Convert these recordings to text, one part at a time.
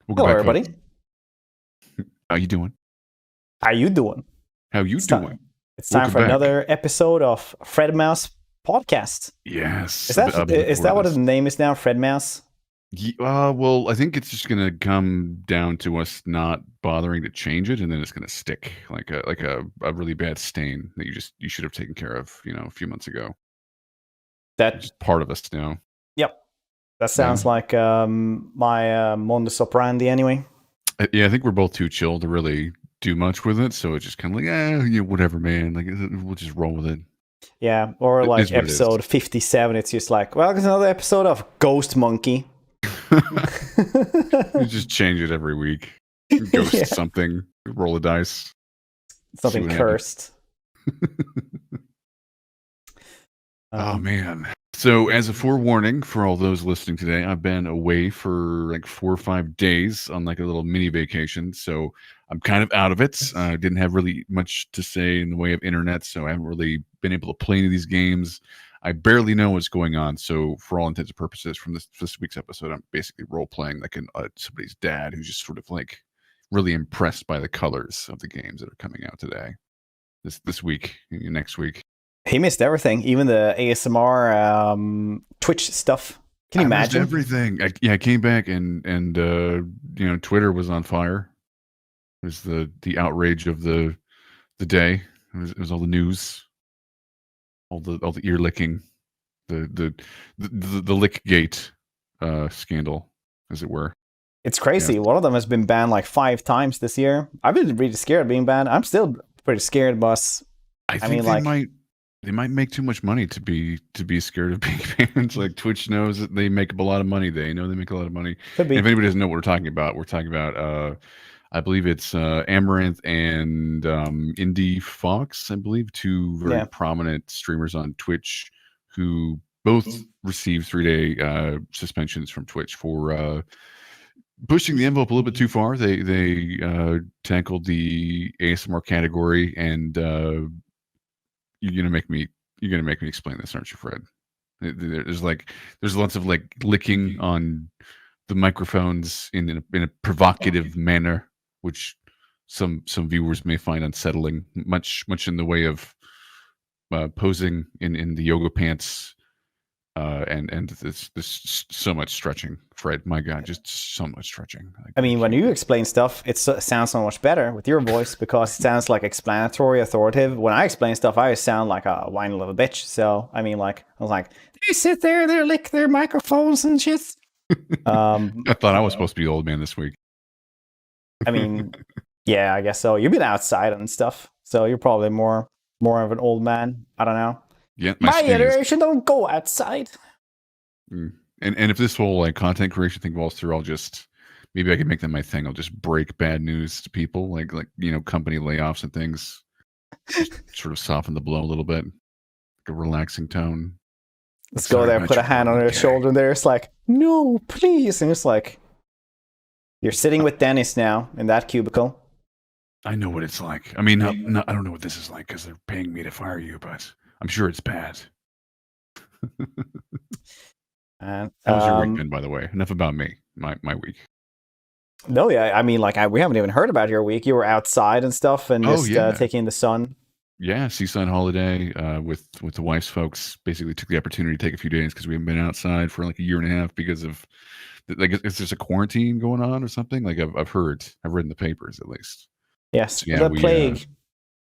Welcome Hello, back, folks. everybody. How you doing? How you doing? How you It's doing? time. It's time Welcome for back. another episode of Fred Mouse Podcast. Yes, Is I've that been looking is forward that to what this. the name is now? Fred Mouse? Well, I think it's just gonna come down to us not bothering to change it, and then it's gonna stick like a really bad stain that you should have taken care of, a few months ago. It's That just part of us now. Yep. That Yeah, sounds like my modus operandi anyway. yeah. I think we're both too chill to really do much with it, so it's just kind of like, whatever, man. Like we'll just roll with it. Yeah, or It like is what it is. episode 57. It's just like, well, it's another episode of Ghost Monkey. You just change it every week. Ghost Yeah, something. Roll the dice. See something what happens. cursed. Oh man. So as a forewarning for all those listening today, I've been away for like 4 or 5 days on like a little mini vacation. So I'm kind of out of it. I didn't have really much to say in the way of internet, so I haven't really been able to play any of these games. I barely know what's going on. So for all intents and purposes, from this week's episode, I'm basically role playing like somebody's dad who's just sort of like really impressed by the colors of the games that are coming out today, this week, next week. He missed everything, even the ASMR Twitch stuff. Can you I missed imagine? everything. I came back and Twitter was on fire. It was the outrage of the day. It was all the news, all the ear licking, the lick gate scandal, as it were. It's crazy. Yes. One of them has been banned like 5 times this year. I've been really scared of being banned. I'm still pretty scared, but I think mean, they like, might make too much money to be scared of being banned. Like Twitch knows that they make up a lot of money. They know they make a lot of money. could And if be. anybody doesn't know what we're talking about I believe it's Amaranth and Indie Fox, I believe, two very Yeah. prominent streamers on Twitch who both received 3-day suspensions from Twitch for pushing the envelope a little bit too far. They tackled the ASMR category, and you're gonna make me explain this, aren't you, Fred? There's lots of like licking on the microphones in a provocative manner, which some viewers may find unsettling. Much in the way of posing in the yoga pants, and this so much stretching. Fred, my God, just so much stretching. I mean, when you explain stuff, it sounds so much better with your voice because it sounds like explanatory, authoritative. When I explain stuff, I sound like a whiny little bitch. So, I mean, like, I was like, they sit there, they lick their microphones and shit. I thought I was supposed to be the old man this week. I mean, yeah, I guess so. You've been outside and stuff, so you're probably more of an old man. I don't know. Yeah, My generation don't go outside. And if this whole like content creation thing falls through, I'll just maybe I can make that my thing. I'll just break bad news to people, like company layoffs and things. Just sort of soften the blow a little bit, like a relaxing tone. Let's go there, put a hand on their shoulder. There, it's like, no, please, and it's like, you're sitting with Dennis now in that cubicle. I know what it's like. I mean, I don't know what this is like because they're paying me to fire you, but I'm sure it's bad. And How was your week been, by the way? Enough about me. My week. No, yeah, I mean, like, we haven't even heard about your week. You were outside and stuff, and just taking the sun. Yeah, seaside holiday with the wife's folks. Basically, took the opportunity to take a few days because we haven't been outside for like a year and a half because of, like, is there a quarantine going on or something? Like I've read in the papers at least. Yes, So, yeah, the plague.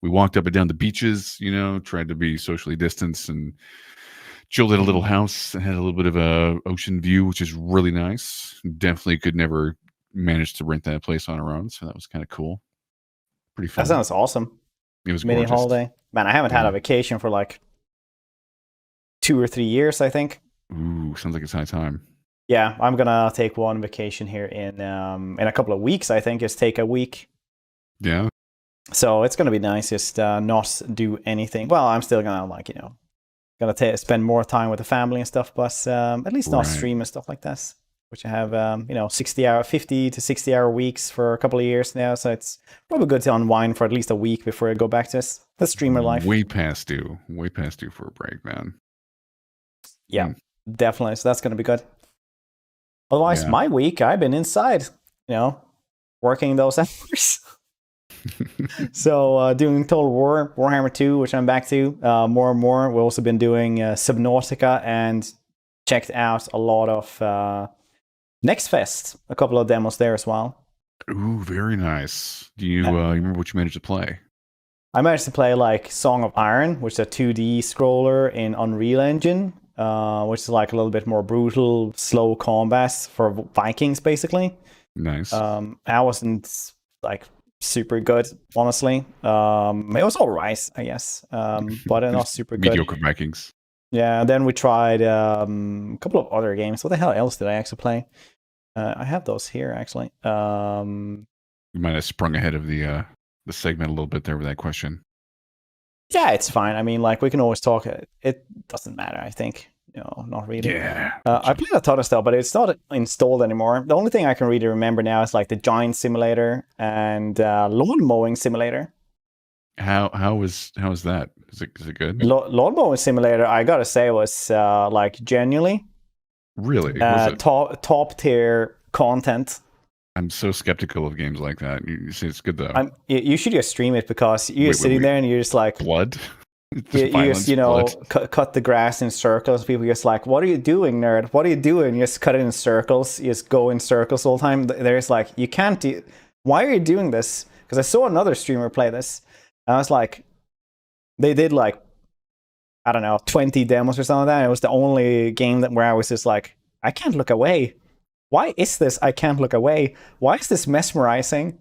We walked up and down the beaches, tried to be socially distanced and chilled at a little house and had a little bit of a ocean view, which is really nice. Definitely could never manage to rent that place on our own, so that was kind of cool. Pretty fun. That sounds awesome. It was mini gorgeous. holiday. Man, I haven't had a vacation for like 2 or 3 years, I think. Ooh, sounds like it's high time. Yeah, I'm gonna take one vacation here in a couple of weeks. I think just take a week. Yeah. So it's gonna be nice, just not do anything. Well, I'm still gonna gonna spend more time with the family and stuff, but at least not stream and stuff like this. Which I have 50 to 60 hour weeks for a couple of years now, so it's probably good to unwind for at least a week before I go back to the streamer life. Way past due for a break, man. Yeah, definitely. So that's gonna be good. Otherwise, my week, I've been inside working those hours. So doing Total War, Warhammer 2, which I'm back to more and more. We've also been doing Subnautica and checked out a lot of Next Fest, a couple of demos there as well. Ooh, very nice. Do you remember what you managed to play? I managed to play like Song of Iron, which is a 2D scroller in Unreal Engine, which is like a little bit more brutal, slow combat for Vikings, basically. Nice. I wasn't like super good, honestly. It was all right, I guess, but not super good. Mediocre Vikings. Yeah, then we tried a couple of other games. What the hell else did I actually play? I have those here, actually. You might have sprung ahead of the segment a little bit there with that question. Yeah, it's fine. I mean, like, we can always talk. It doesn't matter, I think. Not really. Yeah. I played a ton of stuff, but it's not installed anymore. The only thing I can really remember now is like the Giant Simulator and Lawn Mowing Simulator. How was that? Is it good? Lawn Mowing Simulator, I gotta say, was like genuinely really top tier content. I'm so skeptical of games like that. You say it's good though. You should just stream it because you're sitting there and you're just like blood. You just cut the grass in circles. People just like, what are you doing, nerd? What are you doing? You just cut it in circles. You just go in circles all the time. There's like, you can't do. Why are you doing this? Because I saw another streamer play this, and I was like, they did like, I don't know, 20 demos or something like that. And it was the only game where I was just like, I can't look away. Why is this? I can't look away. Why is this mesmerizing?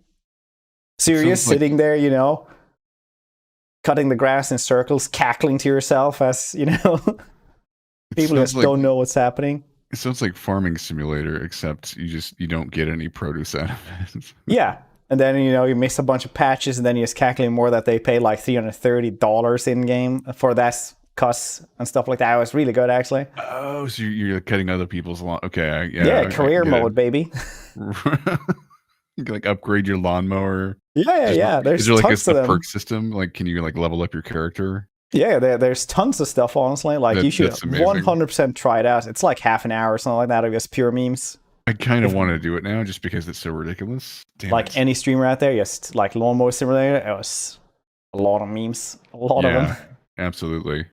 So you're just sitting there, cutting the grass in circles, cackling to yourself as, people just don't know what's happening. It sounds like Farming Simulator, except you don't get any produce out of it. Yeah. And then, you miss a bunch of patches, and then you're just cackling more that they pay like $330 in game for that cuss and stuff like that. It was really good, actually. Oh, so you're cutting other people's lawn. Okay. Yeah, career mode, baby. You can like upgrade your lawnmower. Yeah. Is there like a perk system? Like, can you like level up your character? Yeah, there's tons of stuff, honestly. Like, you should 100% try it out. It's like half an hour or something like that of just pure memes. I kind of want to do it now just because it's so ridiculous. Damn like any streamer out there, just like Lawnmower Simulator, it was a lot of memes. A lot of them. Absolutely.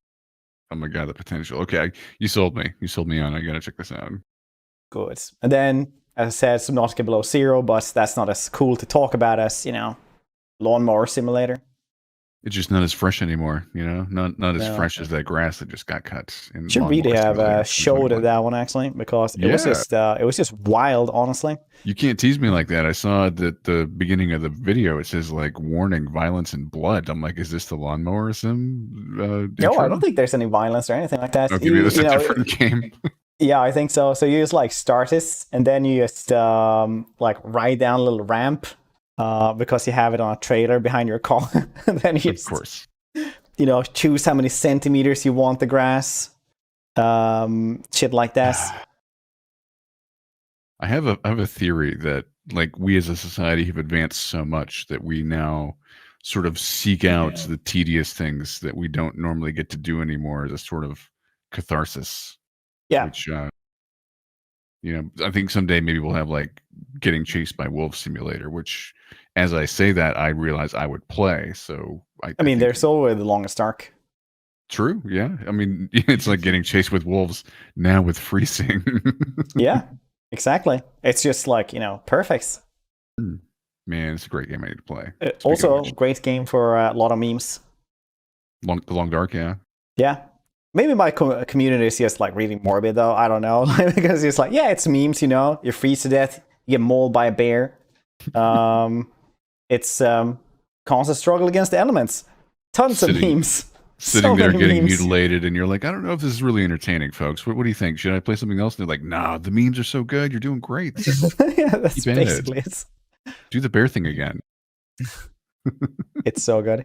Oh my god, the potential. Okay, you sold me. You sold me on. I gotta check this out. Good. And then, as I said, Subnautica Below Zero, but that's not as cool to talk about as, Lawnmower Simulator. It's just not as fresh anymore, not as fresh as that grass that just got cut. Should really have a show to that one, actually, because it was just wild, honestly. You can't tease me like that. I saw that the beginning of the video, it says like warning, violence and blood. I'm like, is this the Lawnmower Sim? No, I don't think there's any violence or anything like that. Okay, maybe it's a different game. Yeah, I think so. So you just like start it, and then you just like ride down a little ramp. Because you have it on a trailer behind your car. And then you just, of course, choose how many centimeters you want the grass. Shit like that. I have a theory that like we as a society have advanced so much that we now sort of seek out the tedious things that we don't normally get to do anymore as a sort of catharsis. Yeah. Which I think someday maybe we'll have like getting chased by wolves simulator, which as I say that, I realize I would play. So I mean, they're so the longest arc. True. Yeah. I mean, it's like getting chased with wolves now with freezing. Yeah, exactly. It's just like, perfect. Man, it's a great game I need to play. Also, great game for a lot of memes. The Long Dark, yeah. Yeah. Maybe my community is just like really morbid, though. I don't know. Because it's like, yeah, it's memes, you freeze to death, you get mauled by a bear. It's constant struggle against the elements. Tons of memes. Sitting there getting mutilated, and you're like, I don't know if this is really entertaining, folks. What do you think? Should I play something else? And they're like, nah, the memes are so good. You're doing great. Yeah, that's basically it. Do the bear thing again. It's so good.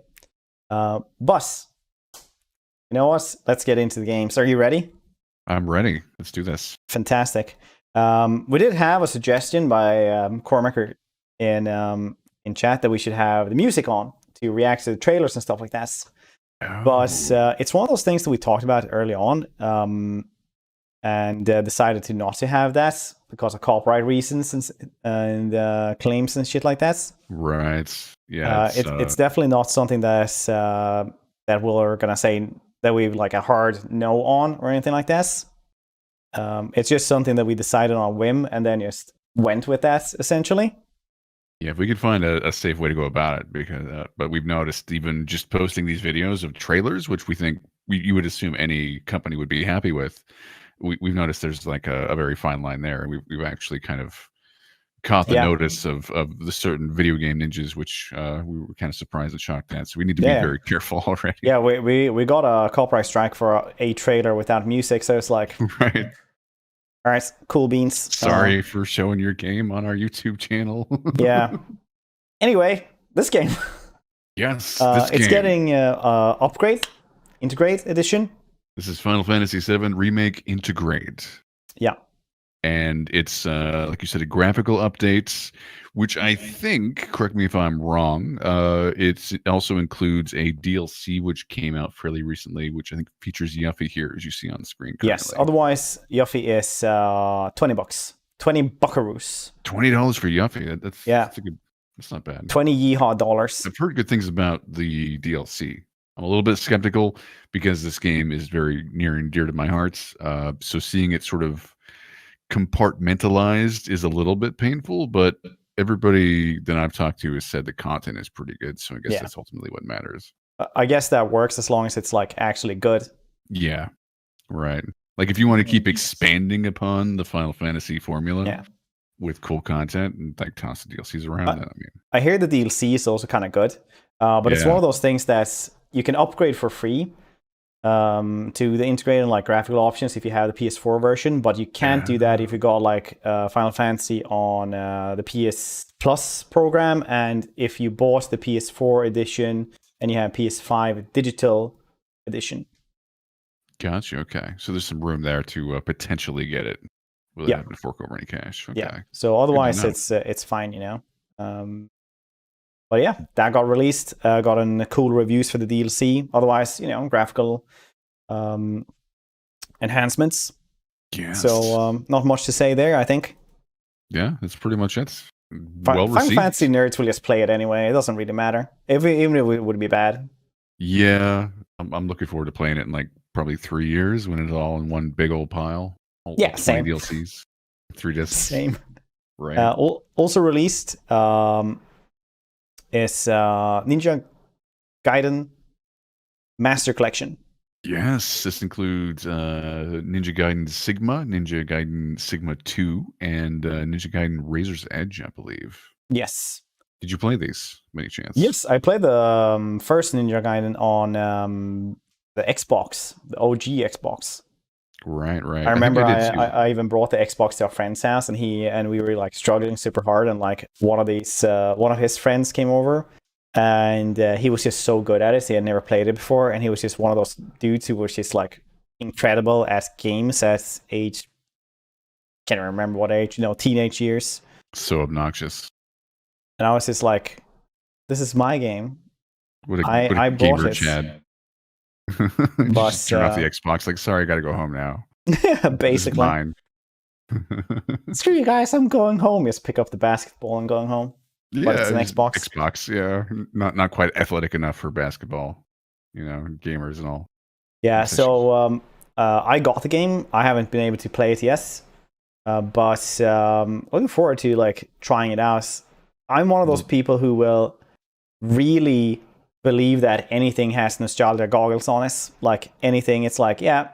But, you know what? Let's get into the games. Are you ready? I'm ready. Let's do this. Fantastic. We did have a suggestion by Cormac in chat that we should have the music on to react to the trailers and stuff like that. Oh. But it's one of those things that we talked about early on. and decided to not to have that because of copyright reasons and claims and shit like that. Right. Yeah. It's definitely not something that's that we're gonna say that we like a hard no on or anything like that. It's just something that we decided on a whim and then just went with that essentially. Yeah, if we could find a safe way to go about it, because but we've noticed even just posting these videos of trailers, which we think you would assume any company would be happy with. We've noticed there's like a very fine line there. We've actually kind of caught the notice of the certain video game ninjas, which we were kind of surprised and shocked at. So we need to be very careful already. Yeah, we got a copyright strike for a trailer without music, so it's like, right. All right, cool beans. Sorry for showing your game on our YouTube channel. Yeah. Anyway, this game. Yes, it's getting Integrate Edition. This is Final Fantasy VII Remake Integrate. Yeah. And it's, like you said, a graphical update, which I think, correct me if I'm wrong, it also includes a DLC which came out fairly recently, which I think features Yuffie here, as you see on screen currently. Yes, otherwise Yuffie is $20. 20 buckaroos. $20 for Yuffie. That's a good. That's not bad. 20 yeehaw dollars. I've heard good things about the DLC. I'm a little bit skeptical because this game is very near and dear to my heart. So seeing it sort of compartmentalized is a little bit painful, but everybody that I've talked to has said the content is pretty good. So I guess that's ultimately what matters. I guess that works as long as it's like actually good. Yeah, right. Like if you want to keep expanding upon the Final Fantasy formula with cool content and like toss the DLCs around, I hear the DLC is also kind of good, but it's one of those things that you can upgrade for free to the integrated like graphical options if you have the PS4 version, but you can't do that if you got like Final Fantasy on the PS Plus program, and if you bought the PS4 edition and you have PS5 digital edition. Gotcha. Okay, so there's some room there to potentially get it without having to fork over any cash. Okay. Yeah. So otherwise, it's fine, you know. But yeah, that got released. Got in cool reviews for the DLC. Otherwise, you know, graphical enhancements. Yes. So not much to say there, I think. Yeah, that's pretty much it. Final Fantasy nerds will just play it anyway. It doesn't really matter. Even if it would be bad. Yeah, I'm looking forward to playing it in like probably 3 years when it's all in one big old pile. Same. DLCs, 3 discs. Same. Right. Also released is Ninja Gaiden Master Collection. Yes, this includes Ninja Gaiden Sigma, Ninja Gaiden Sigma 2, and Ninja Gaiden Razor's Edge, I believe. Yes. Did you play these, by any chance? Yes, I played the first Ninja Gaiden on the Xbox, the OG Xbox. Right. I remember I even brought the Xbox to a friend's house, and we were like struggling super hard, and like one of his friends came over, and he was just so good at it. He had never played it before, and he was just one of those dudes who was just like incredible at games at age, can't remember what age, you know, teenage years. So obnoxious. And I was just like, this is my game. I bought it. Chad. But just turn off the Xbox. Like, sorry, I got to go home now. Basically, mine. Screw you guys, I'm going home. Just pick up the basketball and going home. Yeah, but it's an Xbox. Xbox, yeah, not quite athletic enough for basketball. You know, gamers and all. Yeah, so I got the game. I haven't been able to play it yet, but looking forward to like trying it out. I'm one of those people who will really believe that anything has nostalgia goggles on it. Like anything, it's like, yeah,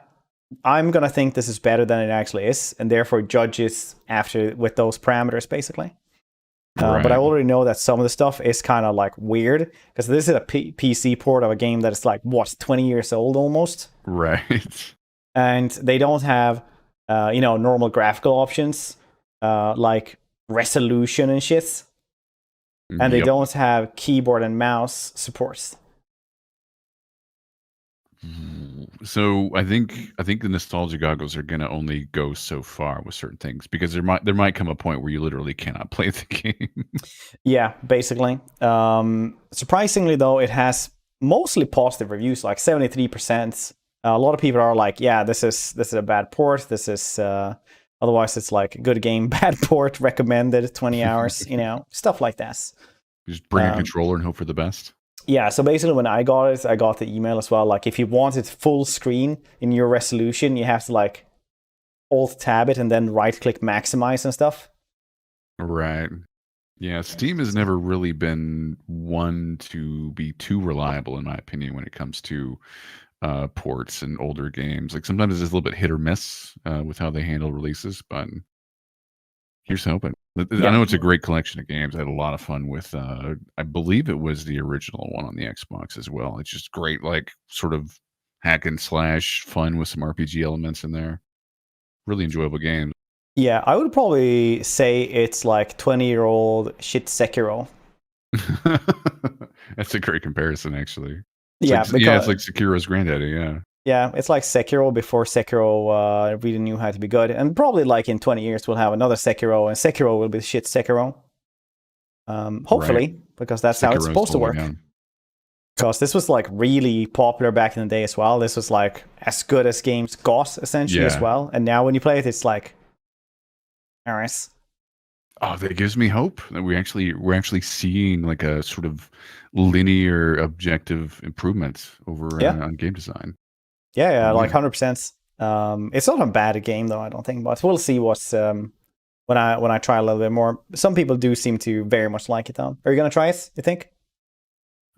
I'm gonna think this is better than it actually is, and therefore judge it after with those parameters, basically. Right. But I already know that some of the stuff is kind of like weird because this is a PC port of a game that is like 20 years old almost. Right. And they don't have normal graphical options like resolution and shit. And they don't have keyboard and mouse supports. So I think the nostalgia goggles are gonna only go so far with certain things because there might come a point where you literally cannot play the game. Yeah, basically. Surprisingly though, it has mostly positive reviews, like 73% A lot of people are like, yeah, this is a bad port. This is otherwise it's like good game, bad port, recommended 20 hours, stuff like that. You just bring a controller and hope for the best. Yeah, so basically when I got it, I got the email as well. Like if you want it full screen in your resolution, you have to like Alt tab it and then right click maximize and stuff. Right. Yeah, Steam has never really been one to be too reliable, in my opinion, when it comes to ports and older games. Like sometimes it's a little bit hit or miss with how they handle releases, but here's hoping. I know it's a great collection of games. I had a lot of fun with, I believe it was the original one on the Xbox as well. It's just great, like sort of hack and slash fun with some RPG elements in there. Really enjoyable games. Yeah, I would probably say it's like 20-year-old shit Sekiro. That's a great comparison, actually. It's like Sekiro's granddaddy, yeah. Yeah, it's like Sekiro before Sekiro really knew how to be good. And probably like in 20 years we'll have another Sekiro, and Sekiro will be shit Sekiro. Hopefully, right. Because that's how it's supposed to work. Because this was like really popular back in the day as well. This was like as good as games got, essentially, as well. And now when you play it, it's like, alright. Oh, that gives me hope that we're actually seeing like a sort of linear objective improvement over on game design. Yeah, like 100%. It's not a bad game though, I don't think, but we'll see what's when I try a little bit more. Some people do seem to very much like it though. Are you gonna try it, you think?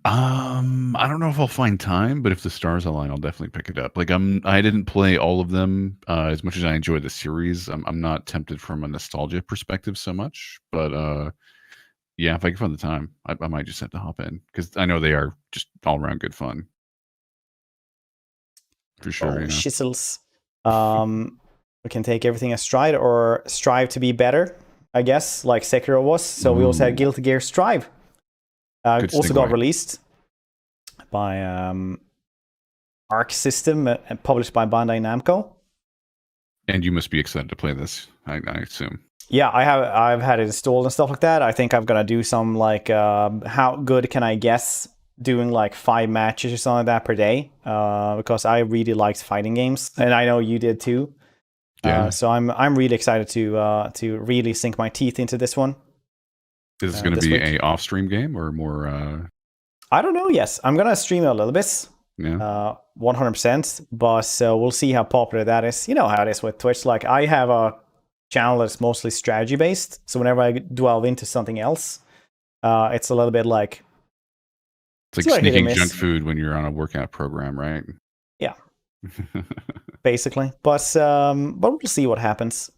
I don't know if I'll find time, but if the stars align, I'll definitely pick it up. Like I didn't play all of them as much as I enjoy the series. I'm not tempted from a nostalgia perspective so much, but yeah, if I can find the time, I might just have to hop in because I know they are just all around good fun. For sure. Shizzles. We can take everything as stride or strive to be better, I guess, like Sekiro was. So we also had Guilty Gear Strive. Also got released by Arc System and published by Bandai Namco. And you must be excited to play this, I assume. Yeah, I've had it installed and stuff like that. I think I'm gonna do some like how good can I guess doing like 5 matches or something like that per day because I really liked fighting games, and I know you did too. Yeah. So I'm really excited to really sink my teeth into this one. Is this going to be a off-stream game or more? I don't know. Yes, I'm gonna stream it a little bit. Yeah. 100%. But we'll see how popular that is. You know how it is with Twitch. Like I have a channel that's mostly strategy based, so whenever I delve into something else, it's a little bit like it's like sneaking junk food when you're on a workout program, right? Yeah. Basically, but we'll see what happens.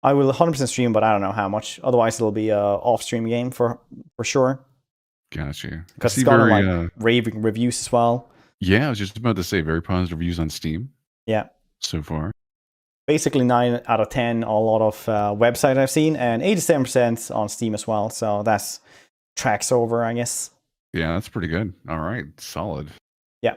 I will 100% stream, but I don't know how much. Otherwise, it'll be a off-stream game for sure. Gotcha. Because it's got like raving reviews as well. Yeah, I was just about to say very positive reviews on Steam. Yeah. So far. Basically 9 out of 10 on a lot of websites I've seen, and 87% on Steam as well. So that's tracks over, I guess. Yeah, that's pretty good. All right, solid. Yeah.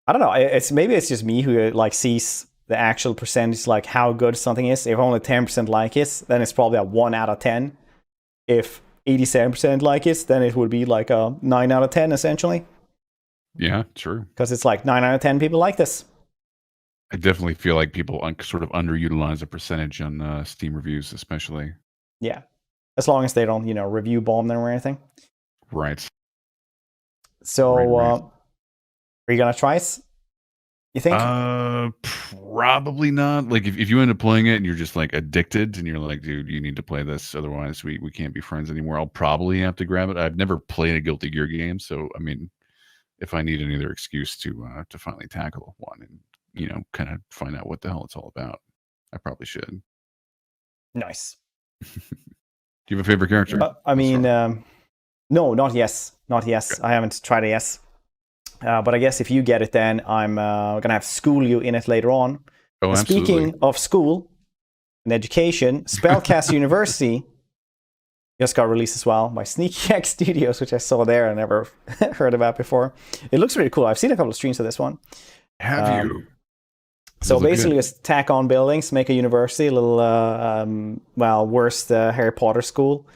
I don't know. Maybe it's just me who like sees the actual percentage, like how good something is. If only 10% like it, then it's probably a 1 out of 10. If 87% like it, then it would be like a 9 out of 10 essentially. Yeah, true. Because it's like 9 out of 10 people like this. I definitely feel like people sort of underutilize the percentage on Steam reviews, especially. Yeah, as long as they don't, review bomb them or anything. Right. So, right. Are you gonna try it? You think? Probably not. Like if you end up playing it and you're just like addicted and you're like, dude, you need to play this, otherwise we can't be friends anymore. I'll probably have to grab it. I've never played a Guilty Gear game, so I mean, if I need any other excuse to finally tackle one and kind of find out what the hell it's all about, I probably should. Nice. Do you have a favorite character? I mean, no, not yes. Okay. I haven't tried it yet. But I guess if you get it, then I'm gonna have to school you in it later on. Oh, and speaking of school and education, Spellcast University just got released as well by Sneaky X Studios, which I saw there and never heard about before. It looks really cool. I've seen a couple of streams of this one. Have you? So basically, just tack on buildings, make a university, a little worst Harry Potter school,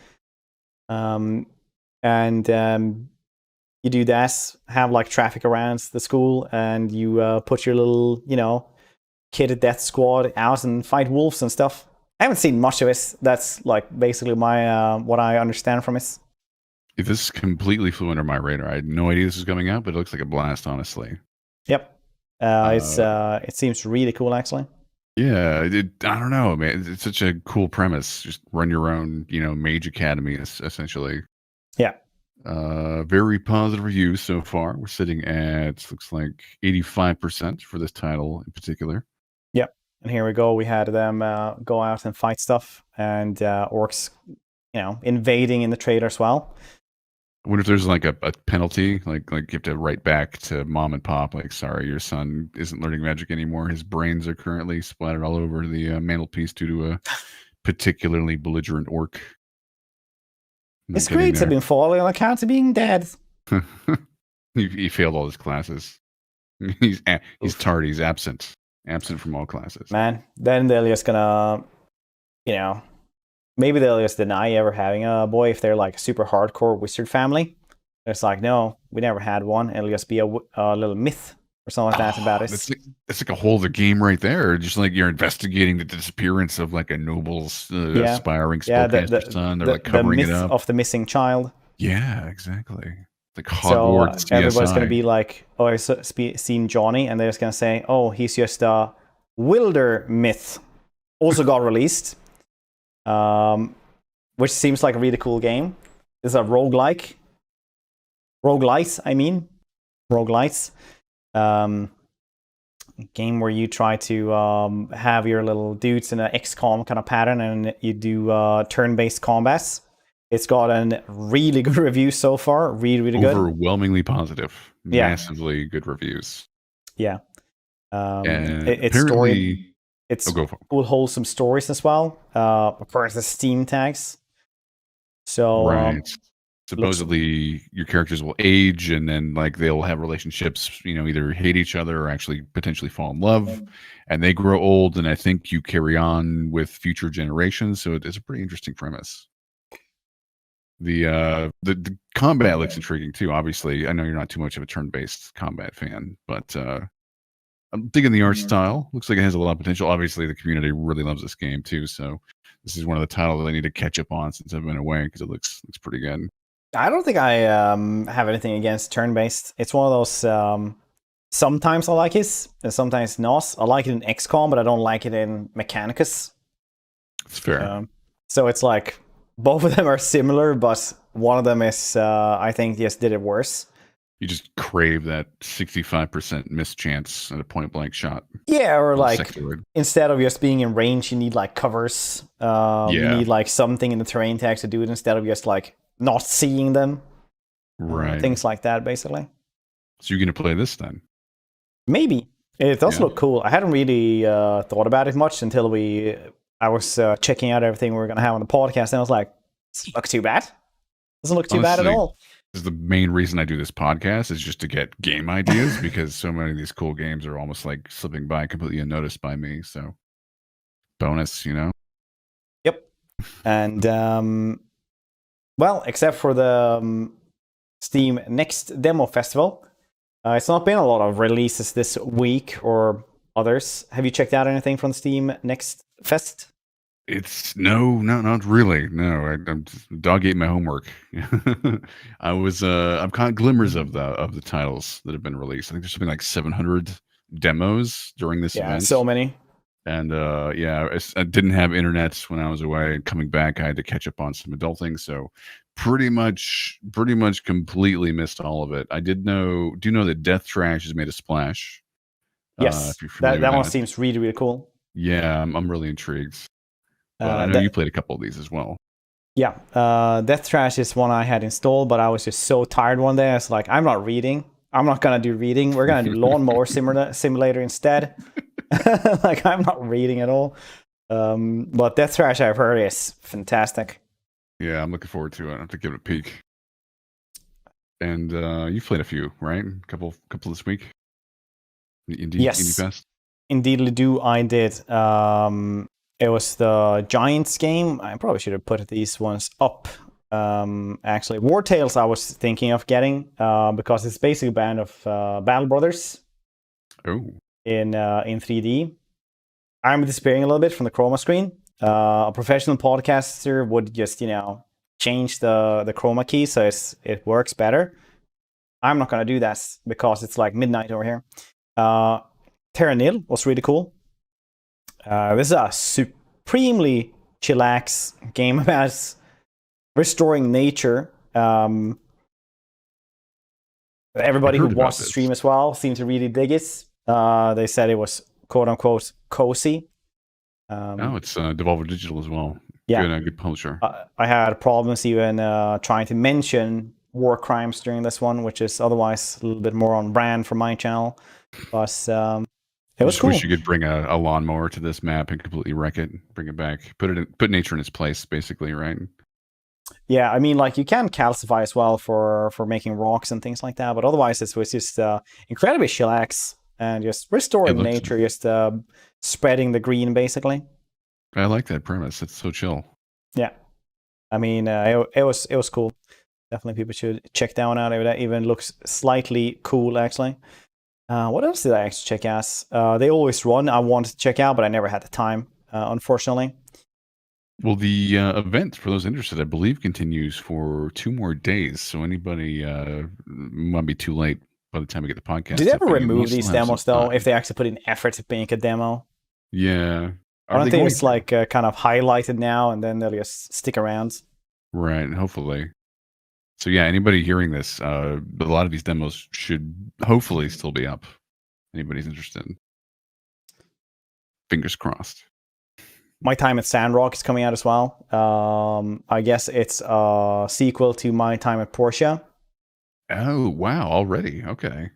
and you do that, have like traffic around the school, and you put your little, kitted death squad out and fight wolves and stuff. I haven't seen much of it. That's like basically my what I understand from it. This completely flew under my radar. I had no idea this was coming out, but it looks like a blast, honestly. Yep, it seems really cool actually. Yeah, I don't know, man. It's such a cool premise. Just run your own, mage academy, essentially. Yeah. Very positive reviews so far. We're sitting at looks like 85% for this title in particular. Yep. And here we go. We had them go out and fight stuff, and orcs, invading in the trade as well. I wonder if there's like a penalty, like you have to write back to mom and pop, like, sorry, your son isn't learning magic anymore. His brains are currently splattered all over the mantelpiece due to a particularly belligerent orc. His grades have been falling on account of being dead. He failed all his classes. He's tardy. He's absent from all classes. Man, then they're just gonna, maybe they'll just deny ever having a boy if they're like a super hardcore wizard family. It's like, no, we never had one. It'll just be a little myth or something like that about it. It's like a whole other game right there. Just like you're investigating the disappearance of like a noble's aspiring spellcaster son. They're like covering it up. Of the missing child. Yeah, exactly. Like Hogwarts. So everybody's going to be like, oh, I've seen Johnny, and they're just going to say, oh, he's just a wilder myth. Also got released, which seems like a really cool game. It's a roguelike. Roguelites, I mean. Roguelites. Game where you try to have your little dudes in an XCOM kind of pattern, and you do turn-based combats. It's got a really good review so far. Really, really good. Overwhelmingly positive. Yeah. Massively good reviews. Yeah. It's story. It's cool, wholesome stories as well. Of course, the Steam tags. So right. Supposedly your characters will age, and then like they'll have relationships, either hate each other or actually potentially fall in love, and they grow old, and I think you carry on with future generations. So it's a pretty interesting premise. The combat looks intriguing too. Obviously, I know you're not too much of a turn-based combat fan, but I'm digging the art style. Looks like it has a lot of potential. Obviously, the community really loves this game too, so this is one of the titles that I need to catch up on since I've been away, because it looks pretty good. I don't think I have anything against turn-based. It's one of those, sometimes I like it, and sometimes not. I like it in XCOM, but I don't like it in Mechanicus. It's fair. So it's like, both of them are similar, but one of them is, I think, just did it worse. You just crave that 65% mischance at a point-blank shot. Yeah, or like, instead of just being in range, you need like covers. You need like something in the terrain tag to do it instead of just like not seeing them. Right. Things like that, basically. So you're going to play this then? Maybe. It does look cool. I hadn't really thought about it much until I was checking out everything we were going to have on the podcast, and I was like, doesn't look too bad. Doesn't look too bad at all. This is the main reason I do this podcast, is just to get game ideas, because so many of these cool games are almost like slipping by completely unnoticed by me. So bonus, Yep. And well, except for the Steam Next Demo Festival, it's not been a lot of releases this week or others. Have you checked out anything from Steam Next Fest? It's not really. No, I'm dog ate my homework. I've caught glimmers of the titles that have been released. I think there's something like 700 demos during this event. So many. And I didn't have internet when I was away. Coming back, I had to catch up on some adult things. So pretty much completely missed all of it. Do you know that Death Trash has made a splash? Yes, that one seems really, really cool. Yeah, I'm really intrigued. But I know you played a couple of these as well. Yeah, Death Trash is one I had installed, but I was just so tired one day. I was like, I'm not reading. I'm not going to do reading. We're going to do Lawnmower Simulator instead. Like, I'm not reading at all. But Death Trash, I've heard, is fantastic. Yeah, I'm looking forward to it. I have to give it a peek. And you've played a few, right? A couple this week? Yes. Indie Fest? Indeedly do. I did. It was the Giants game. I probably should have put these ones up Actually, War Tales I was thinking of getting because it's basically a band of Battle Brothers. Oh. In 3D. I'm despairing a little bit from the chroma screen. A professional podcaster would just, change the chroma key so it works better. I'm not going to do that because it's like midnight over here. Terra Nil was really cool. This is a supremely chillax game about restoring nature. Everybody who watched the stream as well seemed to really dig it. They said it was quote unquote cozy. It's Devolver Digital as well. Yeah, good publisher. I had problems even trying to mention war crimes during this one, which is otherwise a little bit more on brand for my channel. But it was cool. Wish you could bring a lawnmower to this map and completely wreck it, bring it back, put nature in its place, basically, right? Yeah, I mean, like you can calcify as well for making rocks and things like that, but otherwise it was just incredibly chillax and just restoring nature, just spreading the green, basically. I like that premise. It's so chill. Yeah, I mean, it was cool. Definitely, people should check that one out. It even looks slightly cool, actually. What else did I actually check out? They Always Run. I wanted to check out, but I never had the time, unfortunately. Well, the event, for those interested, I believe continues for 2 more days. So anybody might be too late by the time we get the podcast. Do they ever remove these demos, though, if they actually put in effort to make a demo? Yeah. I don't think it's like kind of highlighted now, and then they'll just stick around. Right, hopefully. So yeah, anybody hearing this, a lot of these demos should hopefully still be up. Anybody's interested. Fingers crossed. My Time at Sandrock is coming out as well. I guess it's a sequel to My Time at Portia. Oh, wow, already? Okay.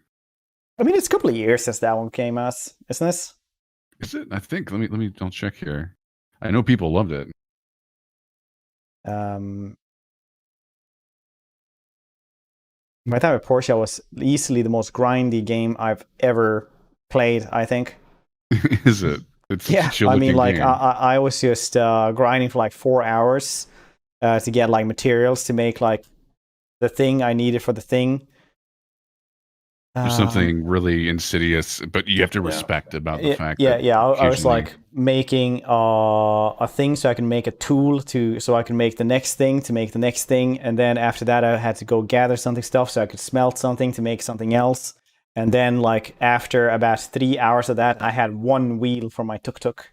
I mean, it's a couple of years since that one came out, isn't it? Is it? I think. Let me don't check here. I know people loved it. My Time at Portia was easily the most grindy game I've ever played, I think. Is it? Yeah, I mean, like I was just grinding for like 4 hours to get like materials to make like the thing I needed for the thing. There's something really insidious, but you have to respect about the fact. Yeah. I was like making a thing so I can make a tool so I can make the next thing to make the next thing, and then after that I had to go gather something stuff so I could smelt something to make something else. And then, like, after about 3 hours of that, I had one wheel for my tuk-tuk.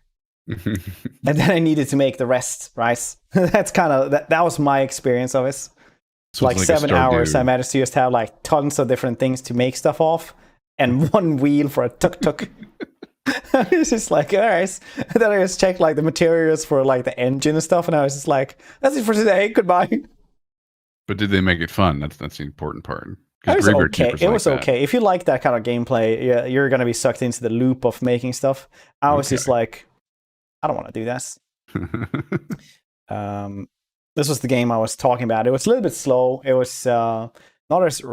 And then I needed to make the rest, right? That's kind of, that was my experience of it. So like 7 hours, I managed to just have, like, tons of different things to make stuff off, and one wheel for a tuk-tuk. It's just like, all right. And then I just checked, like, the materials for, like, the engine and stuff, and I was just like, that's it for today, goodbye. But did they make it fun? That's the important part. It was okay. It was okay. If you like that kind of gameplay, you're going to be sucked into the loop of making stuff. I was just like, I don't want to do this. This was the game I was talking about. It was a little bit slow. It was not as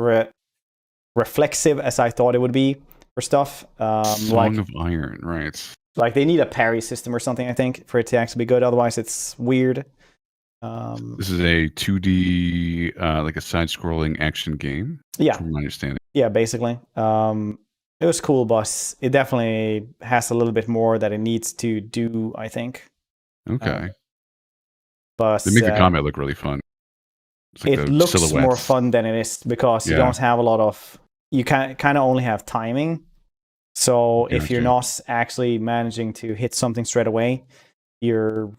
reflexive as I thought it would be for stuff. Song of Iron, right? Like they need a parry system or something, I think, for it to actually be good. Otherwise, it's weird. This is a 2D, like a side-scrolling action game. Yeah, from my understanding. Yeah, basically. It was cool, but it definitely has a little bit more that it needs to do, I think. Okay. But they make the combat look really fun. Like it looks silhouettes. More fun than it is because you don't have a lot of. You kind of only have timing. So if you're not actually managing to hit something straight away, you're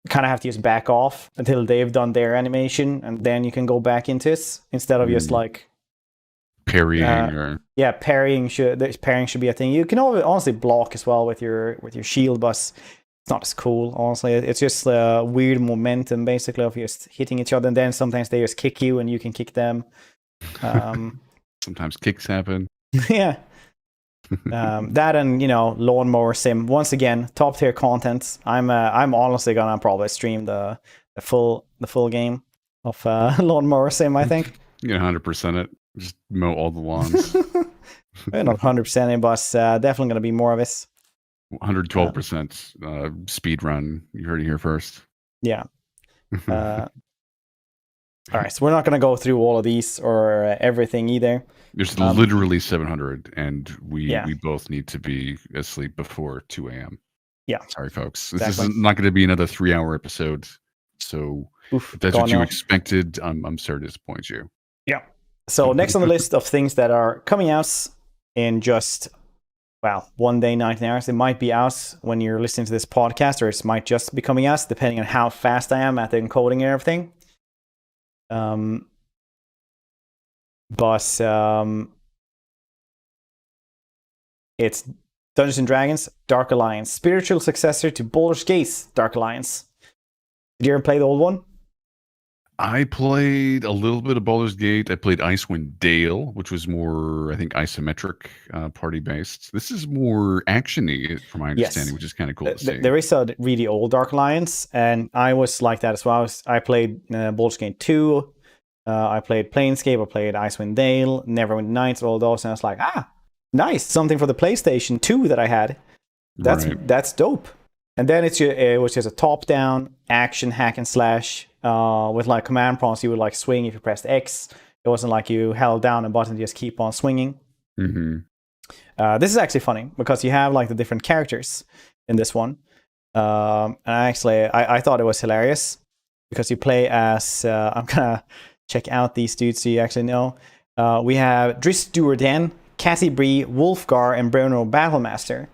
kind of have to just back off until they've done their animation, and then you can go back into it instead of just like parrying or parrying should be a thing. You can honestly block as well with your shield, but it's not as cool. Honestly, it's just weird momentum basically of just hitting each other, and then sometimes they just kick you and you can kick them. Sometimes kicks happen. Yeah. That and lawnmower sim, once again top tier content. I'm honestly gonna probably stream the full game of lawnmower sim. I think 100% it. Just mow all the lawns. Not 100%, but definitely gonna be more of it. 112% speed run. You heard it here first. Yeah. All right, so we're not going to go through all of these or everything either. There's literally 700, and Yeah. we both need to be asleep before 2 a.m. Yeah. Sorry, folks. This Exactly. is not going to be another 3-hour episode. So Oof, if that's God, what you no. expected, I'm sorry to disappoint you. Yeah. So next on the list of things that are coming out in just, well, 1 day, 19 hours. It might be out when you're listening to this podcast, or it might just be coming out, depending on how fast I am at the encoding and everything. But it's Dungeons and Dragons Dark Alliance, spiritual successor to Baldur's Gate Dark Alliance. Did you ever play the old one? I played a little bit of Baldur's Gate. I played Icewind Dale, which was more, I think, isometric party based. This is more actiony, from my understanding, which is kind of cool to see. There is a really old Dark Alliance, and I was like that as well. I played Baldur's Gate 2. I played Planescape. I played Icewind Dale, Neverwinter Nights, all those, and I was like, nice, something for the PlayStation 2 that I had. That's dope. And then it was just a top-down action hack and slash with like command prompts. You would like swing if you pressed X. It wasn't like you held down a button to just keep on swinging. Mm-hmm. This is actually funny because you have like the different characters in this one. And I thought it was hilarious because you play as I'm gonna check out these dudes so you actually know. We have Driss Duerden, Catty Bree, Wolfgar, and Bruno Battlemaster.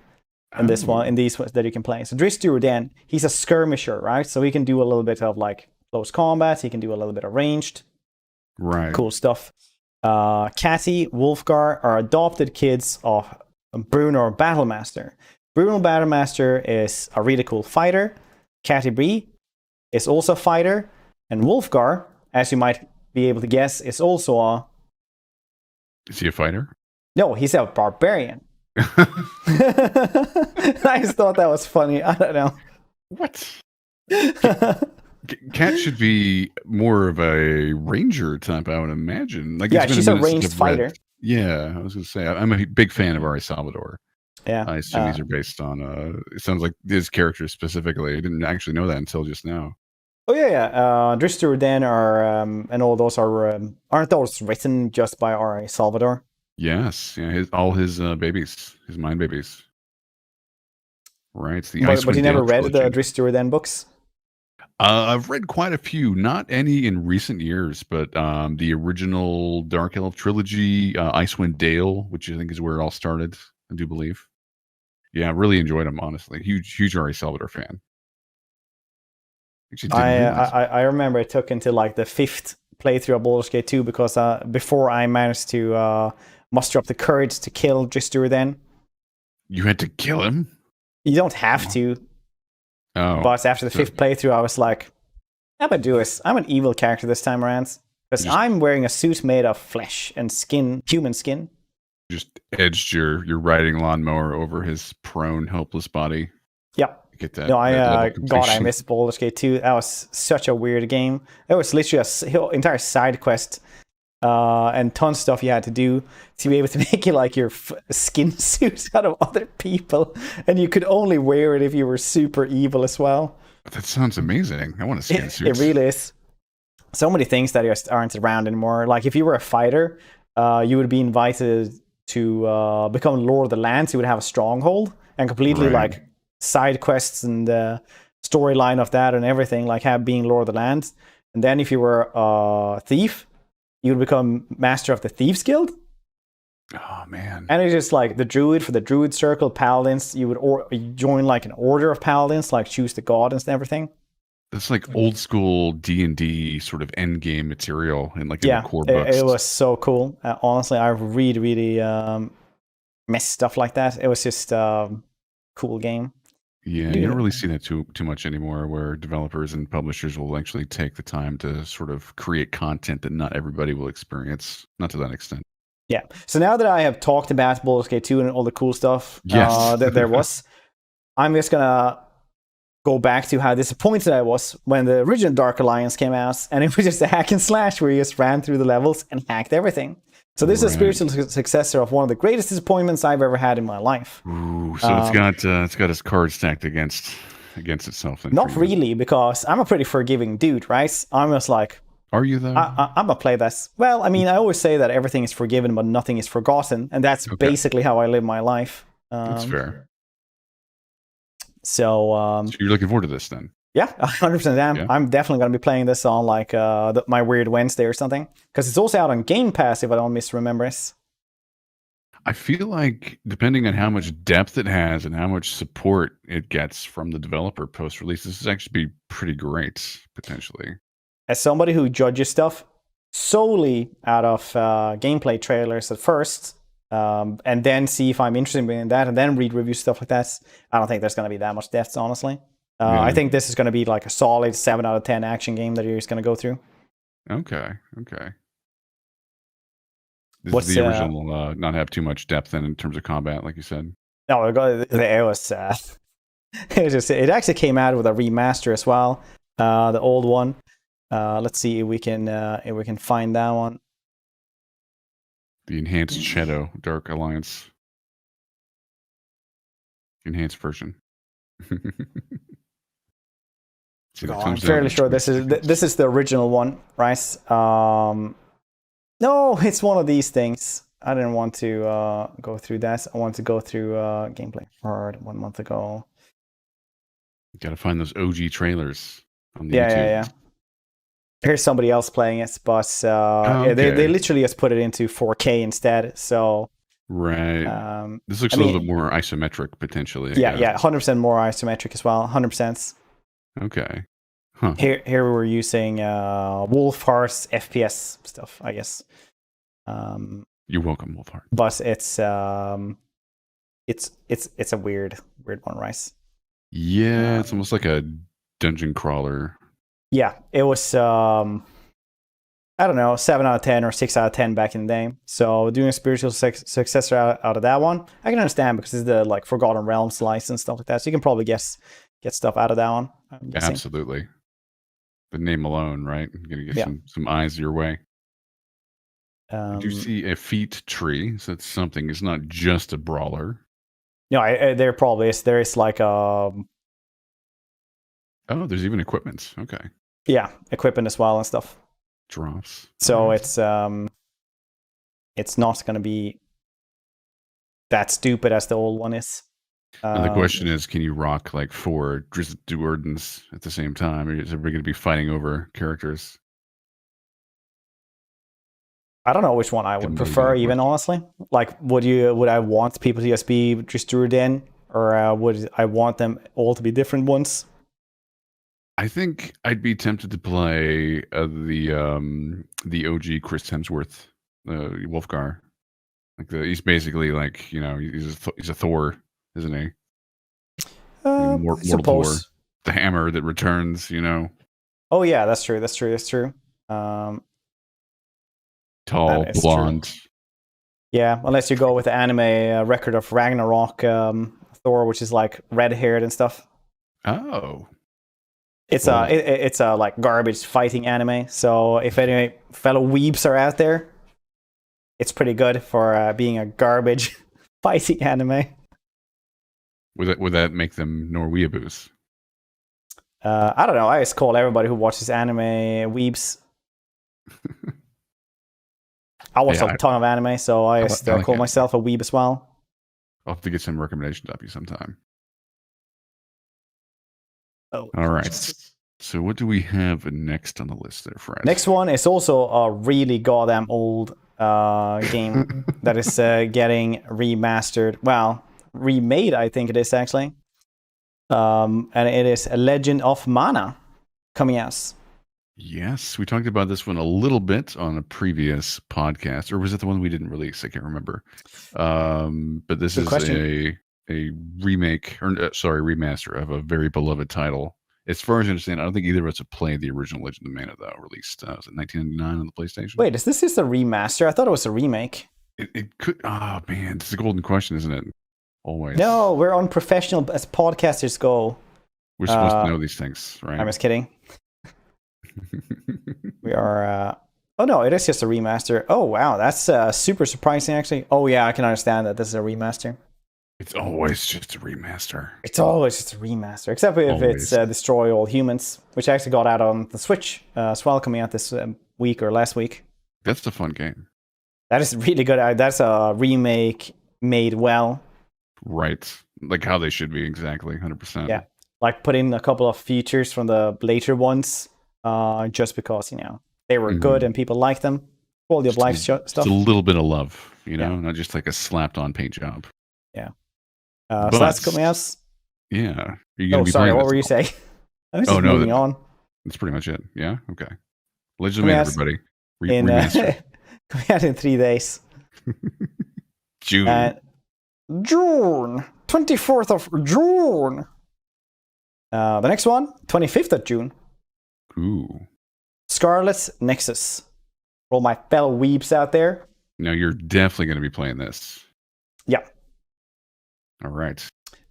In this one, in these that you can play. So Driss Duerden, he's a skirmisher, right? So he can do a little bit of like close combat. He can do a little bit of ranged. Right. Cool stuff. Catty, Wolfgar are adopted kids of Bruno Battlemaster. Bruno Battlemaster is a really cool fighter. Catty Bree is also a fighter. And Wolfgar, as you might be able to guess, is also a... Is he a fighter? No, he's a barbarian. I just thought that was funny. I don't know. What? Cat should be more of a ranger type, I would imagine. Like, yeah, she's a ranged fighter. Yeah, I was going to say, I'm a big fan of Ari Salvador. Yeah. I assume these are based on, it sounds like his characters specifically. I didn't actually know that until just now. Oh, yeah. Driss Duerden and all those aren't those written just by Ari Salvador? Yes, yeah, all his babies, his mind babies. Right, it's the but you never read the Driss Duerden books? I've read quite a few, not any in recent years, but the original Dark Elf trilogy, Icewind Dale, which I think is where it all started, I do believe. Yeah, I really enjoyed them, honestly. Huge Ari Salvador fan. I remember it took until like the 5th playthrough of Baldur's Gate 2 because before I managed to muster up the courage to kill Driss Duerden. You had to kill him? You don't have to. Oh. But after the 5th playthrough, I was like, I'm gonna do this. I'm an evil character this time around. Because I'm wearing a suit made of flesh and skin, human skin. Just edged your riding lawnmower over his prone, helpless body. Yep. Get that. No, I miss Baldur's Gate 2. That was such a weird game. It was literally an entire side quest and tons of stuff you had to do to be able to make like your skin suit out of other people, and you could only wear it if you were super evil as well. That sounds amazing. I want a skin suit. It really is. So many things that just aren't around anymore. Like if you were a fighter, you would be invited to become Lord of the Lands. You would have a stronghold and completely like side quests and the storyline of that and everything, like being Lord of the Land. And then if you were a thief, you would become Master of the Thieves Guild. Oh man! And it's just like the Druid for the Druid Circle, Paladins. You would join like an order of Paladins, like choose the god and everything. That's like old school D&D sort of end game material in like in the core books. It was so cool. Honestly, I really miss stuff like that. It was just a cool game. Yeah, you don't really see that too much anymore, where developers and publishers will actually take the time to sort of create content that not everybody will experience, not to that extent. Yeah. So now that I have talked about Baldur's Gate 2 and all the cool stuff that there was, I'm just gonna go back to how disappointed I was when the original Dark Alliance came out, and it was just a hack and slash where you just ran through the levels and hacked everything. So this is a spiritual successor of one of the greatest disappointments I've ever had in my life. Ooh, so it's got its cards stacked against itself. Not really, because I'm a pretty forgiving dude, right? I'm just like, Are you though? I'm gonna play this. Well, I mean, I always say that everything is forgiven, but nothing is forgotten, and that's Okay. basically how I live my life. That's fair. So So you're looking forward to this then? yeah, 100% am. Yeah. I'm definitely gonna be playing this on like my Weird Wednesday or something, because it's also out on Game Pass if I don't misremember it. I feel like depending on how much depth it has and how much support it gets from the developer post-release, this is actually be pretty great potentially. As somebody who judges stuff solely out of gameplay trailers at first, and then see if I'm interested in that, and then read review stuff like that, I don't think there's going to be that much depth, honestly. I think this is going to be like a solid 7 out of 10 action game that you're just going to go through. Okay. This is the original, not have too much depth in terms of combat, like you said. No, it was it actually came out with a remaster as well, the old one. Let's see if we can find that one. The enhanced Shadow Dark Alliance. Enhanced version. I'm fairly sure this is the original one, right? No, it's one of these things. I didn't want to go through that. I want to go through gameplay for 1 month ago. You gotta find those OG trailers on the YouTube. Yeah. Here's somebody else playing it, but they literally just put it into 4K instead. So right, this looks a little bit more isometric potentially. Yeah, 100% more isometric as well. 100%. Okay. Huh. Here we're using Wolfheart's FPS stuff, I guess. You're welcome, Wolfheart. But it's a weird one, right? Yeah, it's almost like a dungeon crawler. Yeah, it was I don't know, 7 out of 10 or 6 out of 10 back in the day. So doing a spiritual successor out of that one, I can understand because it's the like Forgotten Realms license stuff like that. So you can probably get stuff out of that one. Absolutely. The name alone, right? You're gonna get some eyes your way. Did you see a feat tree? So it's something. It's not just a brawler. No, there probably is. There is like Oh, there's even equipment. Okay. Yeah, equipment as well and stuff. Drops. So it's not going to be that stupid as the old one is. And the question is, can you rock like 4 Drizzt Do'Urdens at the same time? Or is everybody going to be fighting over characters? I don't know which one I would prefer, even honestly. Like, would I want people to just be Drizzt Do'Urden, or would I want them all to be different ones? I think I'd be tempted to play the OG Chris Hemsworth, Wolfgar. Like he's basically like he's a Thor, isn't he? Mortal Thor, the hammer that returns. Oh yeah, that's true. Tall, blonde. True. Yeah, unless you go with the anime record of Ragnarok Thor, which is like red-haired and stuff. Oh. It's a like garbage fighting anime. So if any fellow weebs are out there, it's pretty good for being a garbage fighting anime. Would that make them Norweeaboos? I don't know. I just call everybody who watches anime weebs. I watch a ton of anime, so I just call myself a weeb as well. I'll have to get some recommendations of you sometime. Oh. All right. So what do we have next on the list there, Fred? Next one is also a really goddamn old game that is getting remastered. Well, remade, I think it is actually. And it is A Legend of Mana coming out. Yes, we talked about this one a little bit on a previous podcast, or was it the one we didn't release? I can't remember. But this is a remake, or remaster of a very beloved title. As far as I understand, I don't think either of us have played the original Legend of Mana, though, released was it 1999 on the PlayStation? Wait, is this just a remaster? I thought it was a remake. It could. Oh man, it's a golden question, isn't it? Always. No, we're unprofessional as podcasters go. We're supposed to know these things, right? I'm just kidding. We are. Oh no, it is just a remaster. Oh wow, that's super surprising actually. Oh yeah, I can understand that this is a remaster. It's always just a remaster. It's always just a remaster, except if it's Destroy All Humans, which actually got out on the Switch as well, coming out this week or last week. That's a fun game. That is really good. That's a remake made well. Right. Like how they should be, exactly, 100%. Yeah. Like put in a couple of features from the later ones, just because, they were good and people liked them. Quality of life stuff. Just a little bit of love, not just like a slapped on paint job. Yeah. So that's coming out. Yeah. What were you saying? I was just moving on. That's pretty much it. Yeah? Okay. Legend of Man, everybody. Coming out in 3 days. June. June. 24th of June. The next one, 25th of June. Ooh. Scarlet Nexus. For all my fellow weeps out there. Now you're definitely going to be playing this. Yeah. All right.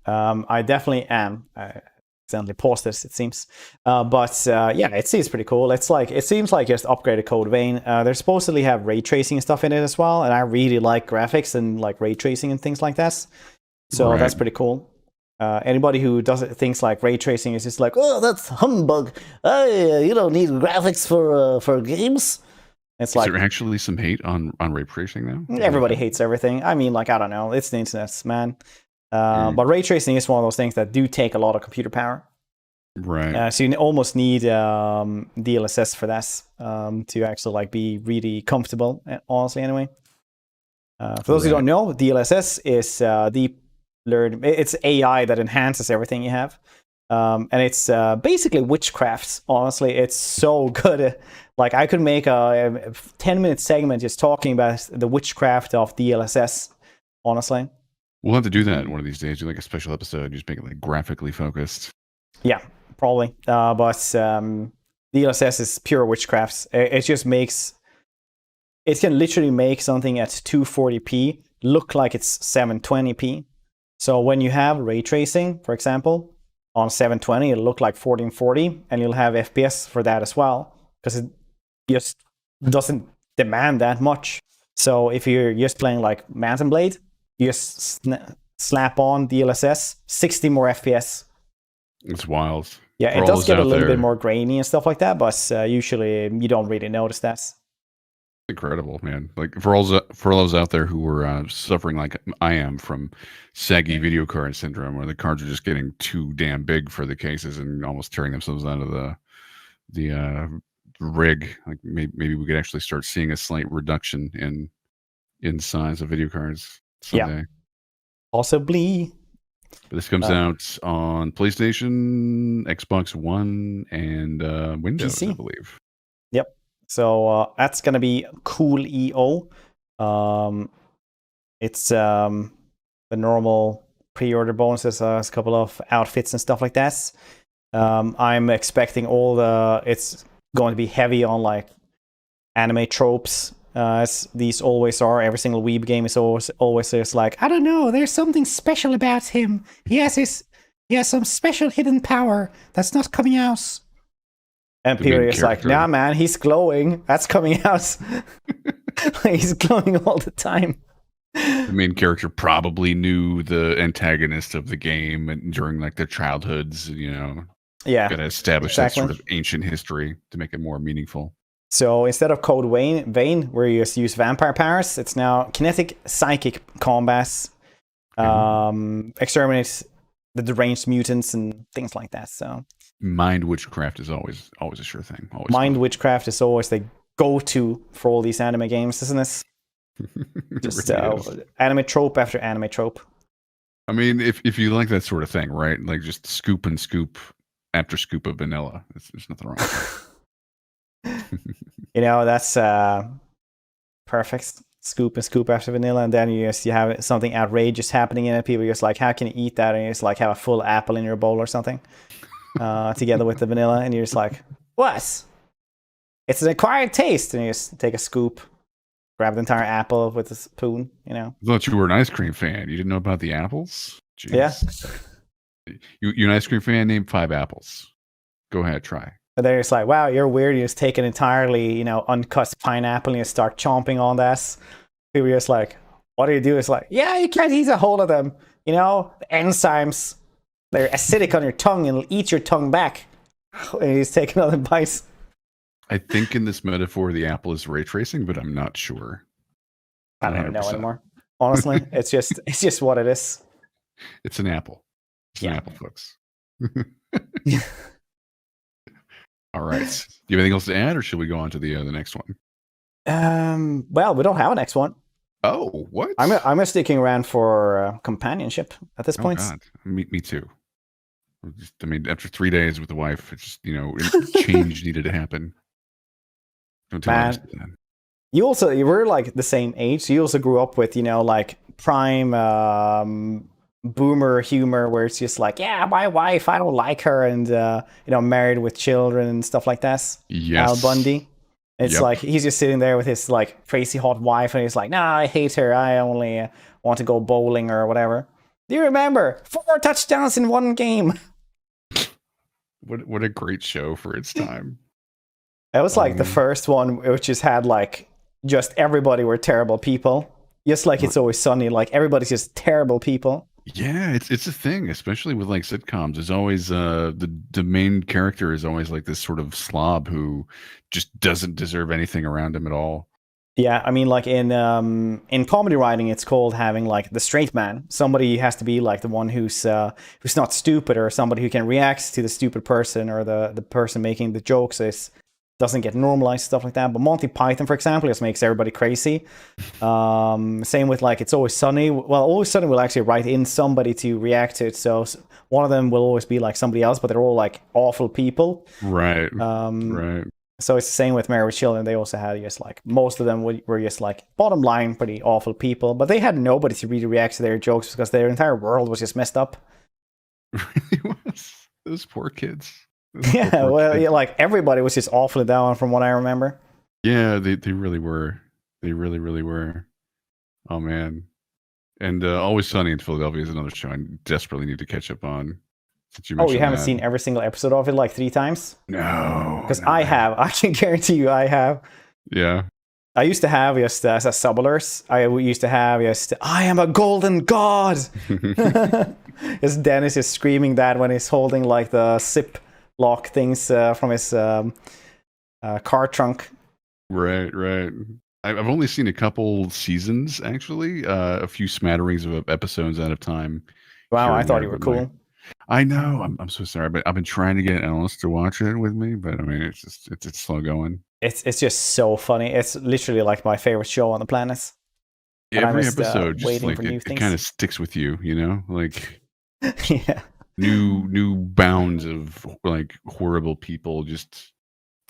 I definitely am. I accidentally paused this, it seems. But it seems pretty cool. It seems like just upgraded Code Vein. They supposedly have ray tracing and stuff in it as well, and I really like graphics and like ray tracing and things like that. So that's pretty cool. Anybody who does things like ray tracing is just like, oh, that's humbug. You don't need graphics for games. It's is there actually some hate on ray tracing now? Everybody hates everything. I mean, I don't know. It's the internet, man. But ray tracing is one of those things that do take a lot of computer power. Right. So you almost need DLSS for that to actually be really comfortable. Honestly, anyway. For those who don't know, DLSS is deep learn. It's AI that enhances everything you have, and it's basically witchcraft. Honestly, it's so good. Like I could make a 10-minute segment just talking about the witchcraft of DLSS. Honestly. We'll have to do that one of these days. Do like a special episode, just make it graphically focused. Yeah, probably. But DLSS is pure witchcraft. It just makes it can literally make something at 240p look like it's 720p. So when you have ray tracing, for example, on 720, it'll look like 1440, and you'll have FPS for that as well, because it just doesn't demand that much. So if you're just playing like Mountain Blade, you just slap on DLSS, 60 more FPS. It's wild. Yeah, it does get a little bit more grainy and stuff like that, but usually you don't really notice that. Incredible, man. Like for all those out there who were suffering like I am from saggy video card syndrome, where the cards are just getting too damn big for the cases and almost tearing themselves out of the rig. Like maybe we could actually start seeing a slight reduction in size of video cards someday. Yeah, possibly. But this comes out on PlayStation, Xbox One, and Windows, PC. I believe. Yep. So that's gonna be cool EO. It's the normal pre-order bonuses, a couple of outfits and stuff like that. I'm expecting it's going to be heavy on like anime tropes, as these always are. Every single Weeb game is always just like, I don't know, there's something special about him. He has some special hidden power that's not coming out. And people is like, nah, man, he's glowing. That's coming out. He's glowing all the time. The main character probably knew the antagonist of the game and during like their childhoods, Yeah. Got to establish that sort of ancient history to make it more meaningful. So instead of Code Vein, where you just use vampire powers, it's now kinetic psychic combats, exterminate the deranged mutants and things like that. So mind witchcraft is always a sure thing. Mind witchcraft is always the go-to for all these anime games, isn't it? Just really anime trope after anime trope. I mean, if you like that sort of thing, right? Like just scoop and scoop after scoop of vanilla. There's nothing wrong with that. That's perfect. Scoop and scoop after vanilla, and then you have something outrageous happening in it. People are just like, how can you eat that? And you just like have a full apple in your bowl or something, together with the vanilla, and you're just like, what? It's an acquired taste, and you just take a scoop, grab the entire apple with a spoon. I thought you were an ice cream fan. You didn't know about the apples? Jeez. Yeah. You're an ice cream fan? Name 5 apples. Go ahead, try. But then it's like, wow, you're weird. You just take an entirely, uncut pineapple and you start chomping on that. People are just like, what do you do? It's like, yeah, you can't eat a whole of them. You know, the enzymes, they're acidic on your tongue and it'll eat your tongue back. And he's taking another bite. I think in this metaphor, the apple is ray tracing, but I'm not sure. I don't even know anymore. Honestly, it's just what it is. It's an apple. It's an apple, folks. All right. Do you have anything else to add, or should we go on to the next one? Well, we don't have a next one. Oh, what? I'm sticking around for companionship at this point. God. Me too. I mean, after 3 days with the wife, it's just, change needed to happen. Don't tell us that. You were like the same age, so you also grew up with, like prime boomer humor where it's just like, yeah, my wife, I don't like her, and married with children and stuff like that. Yes. Al Bundy. It's like he's just sitting there with his like crazy hot wife, and he's like, nah, I hate her. I only want to go bowling or whatever. Do you remember 4 touchdowns in 1 game? What a great show for its time. It was like the first one, which just had like just everybody were terrible people. Just like It's Always Sunny, like everybody's just terrible people. Yeah, it's a thing, especially with like sitcoms. There's always the main character is always like this sort of slob who just doesn't deserve anything around him at all. Yeah, I mean, like in comedy writing, it's called having like the straight man. Somebody has to be like the one who's not stupid, or somebody who can react to the stupid person, or the person making the jokes doesn't get normalized, stuff like that. But Monty Python, for example, just makes everybody crazy. Same with like It's Always Sunny. Well, Always Sunny will actually write in somebody to react to it. So one of them will always be like somebody else, but they're all like awful people. Right. Right. So it's the same with Married with Children. They also had just like most of them were just like bottom line pretty awful people, but they had nobody to really react to their jokes because their entire world was just messed up. It really was. Those poor kids. Yeah, well, yeah, like everybody was just awfully down from what I remember. Yeah, they really were. They really, really were. Oh man. And Always Sunny in Philadelphia is another show I desperately need to catch up on. You haven't seen every single episode of it like 3 times? No. Because I have. I can guarantee you I have. Yeah. I used to have just as a sublers. I used to have just, I am a golden god. As Dennis is screaming that when he's holding like the zip lock things from his car trunk. Right. I've only seen a couple seasons, actually. A few smatterings of episodes out of time. Wow, I thought you were cool. I know. I'm so sorry, but I've been trying to get Alice to watch it with me, but I mean, it's slow going. It's just so funny. It's literally like my favorite show on the planet. Every episode, just like it kind of sticks with you, like yeah, new bounds of like horrible people just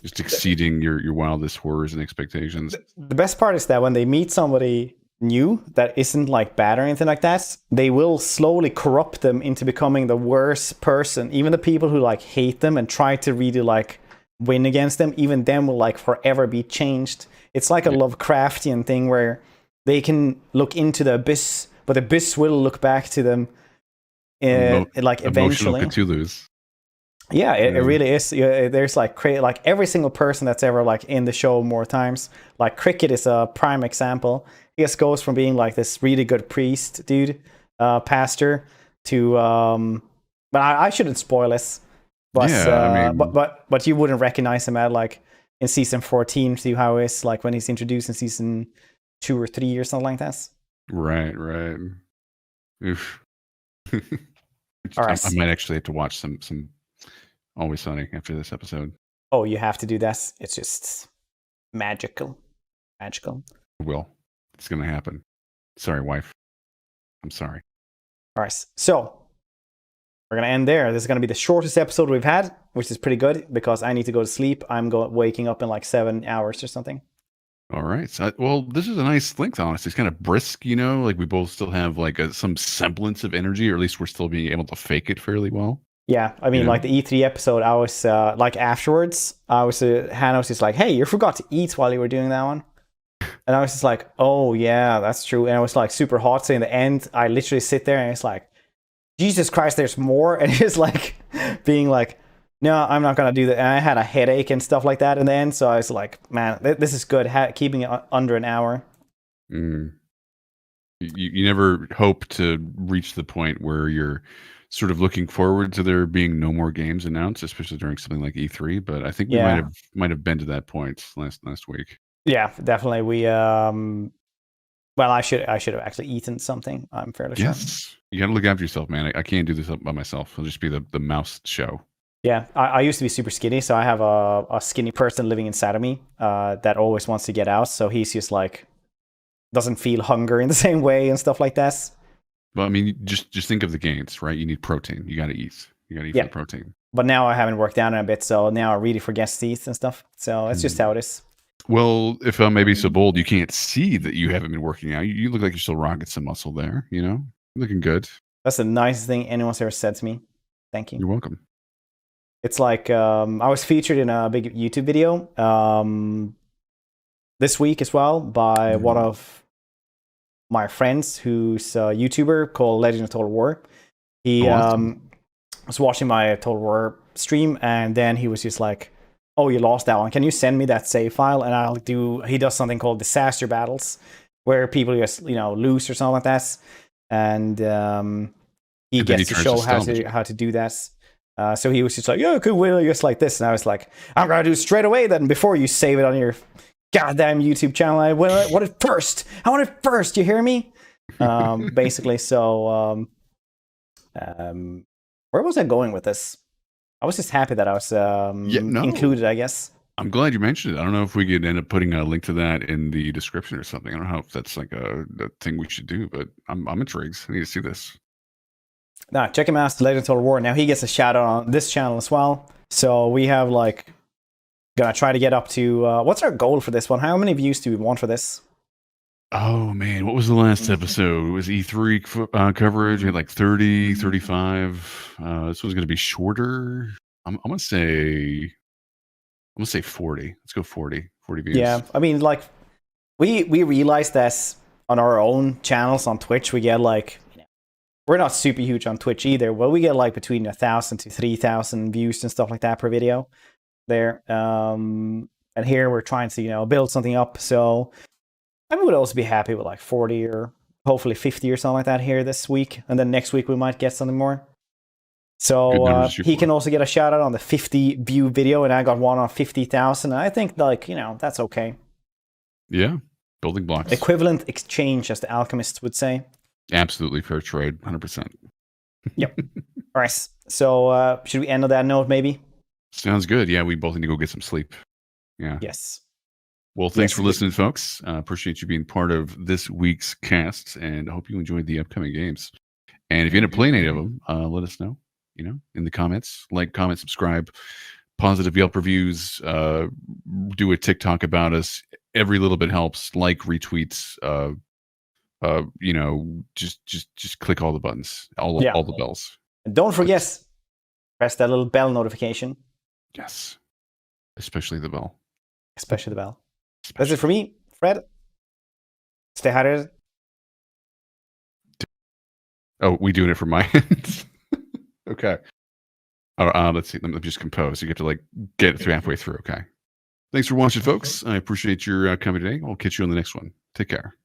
exceeding your wildest horrors and expectations. The best part is that when they meet somebody new that isn't like bad or anything like that, they will slowly corrupt them into becoming the worst person. Even the people who like hate them and try to really like win against them, even them will like forever be changed. It's like a Lovecraftian thing where they can look into the abyss, but the abyss will look back to them like eventually. Emotional Cthulhu's. Yeah, it really is. There's like every single person that's ever like in the show more times. Like Cricket is a prime example. He just goes from being like this really good priest dude, pastor, to but I shouldn't spoil this. But I mean, but you wouldn't recognize him at like in season 14. See how it's like when he's introduced in season 2 or 3 or something like that. Right. Oof. All right. I might actually have to watch some Always Sunny after this episode. Oh, you have to do that. It's just magical. Will. It's gonna happen. Sorry, wife. I'm sorry. All right. So we're gonna end there. This is gonna be the shortest episode we've had, which is pretty good because I need to go to sleep. I'm waking up in like 7 hours or something. All right. So, well, this is a nice length, honestly. It's kind of brisk, like we both still have like some semblance of energy, or at least we're still being able to fake it fairly well. Yeah, I mean, like the E3 episode, I was like afterwards, Hannah was just like, hey, you forgot to eat while you were doing that one. And I was just like, oh, yeah, that's true. And it was like super hot. So in the end, I literally sit there and it's like, Jesus Christ, there's more. And it's like being like, no, I'm not going to do that. And I had a headache and stuff like that in the end. So I was like, man, this is good. Keeping it under an hour. Yeah, You never hope to reach the point where you're sort of looking forward to there being no more games announced, especially during something like E3. But I think we Yeah. might have been to that point last week. Yeah, definitely. We well, I should have actually eaten something. I'm fairly sure. Yes, you got to look after yourself, man. I can't do this by myself. I'll just be the mouse show. Yeah, I used to be super skinny, so I have a skinny person living inside of me that always wants to get out. So he's just like doesn't feel hunger in the same way and stuff like that. Well, I mean, just think of the gains, right? You need protein. You got to eat. You got to eat for the protein. But now I haven't worked out in a bit, so now I really forget to eat and stuff. So it's just how it is. Well, if I may be so bold, you can't see that you haven't been working out. You look like you're still rocking some muscle there. You know, looking good. That's the nicest thing anyone's ever said to me. Thank you. You're welcome. It's like I was featured in a big YouTube video this week as well by one of my friends who's a YouTuber called Legend of Total War. He was watching my Total War stream, and then he was just like, "Oh, you lost that one. Can you send me that save file?" And he does something called disaster battles, where people just lose or something like that, and he gets to show how to do that. So he was just like, "Yeah, could win just like this," and I was like, "I'm gonna do it straight away then before you save it on your goddamn YouTube channel. I want it first. I want it first. You hear me?" Basically, so where was I going with this? I was just happy that I was included, I guess. I'm glad you mentioned it. I don't know if we could end up putting a link to that in the description or something. I don't know if that's like a thing we should do, but I'm intrigued. I need to see this. Now, check him out, Legend of Total War. Now, he gets a shout out on this channel as well. So we have gonna try to get up to, what's our goal for this one? How many views do we want for this? Oh, man. What was the last episode? It was E3 coverage. We had like 30, 35. This one's going to be shorter. I'm going to say 40. Let's go 40 views. Yeah. I mean, we realized that on our own channels on Twitch, we get we're not super huge on Twitch either. Well, we get between 1,000 to 3,000 views and stuff like that per video there. And here we're trying to, build something up. So I would also be happy with 40 or hopefully 50 or something like that here this week. And then next week we might get something more. So he can also get a shout out on the 50 view video, and I got one on 50,000. I think that's okay. Yeah. Building blocks. Equivalent exchange, as the alchemists would say. Absolutely fair trade. 100%. Yep. All right. So should we end on that note maybe? Sounds good. Yeah, we both need to go get some sleep. Yeah. Yes. Well, thanks for listening, folks. Appreciate you being part of this week's cast, and I hope you enjoyed the upcoming games. And if you end up playing any of them, let us know, in the comments. Like, comment, subscribe, positive Yelp reviews, do a TikTok about us. Every little bit helps. Like, retweets, just click all the buttons, all the bells. And don't forget, press that little bell notification. Yes. Especially the bell. Especially the bell. That's it for me, Fred. Stay hydrated. Oh, we doing it from my end? Okay. Let's see. Let me just compose. You get to get it through halfway through. Okay. Thanks for watching, folks. I appreciate your coming today. I'll catch you on the next one. Take care.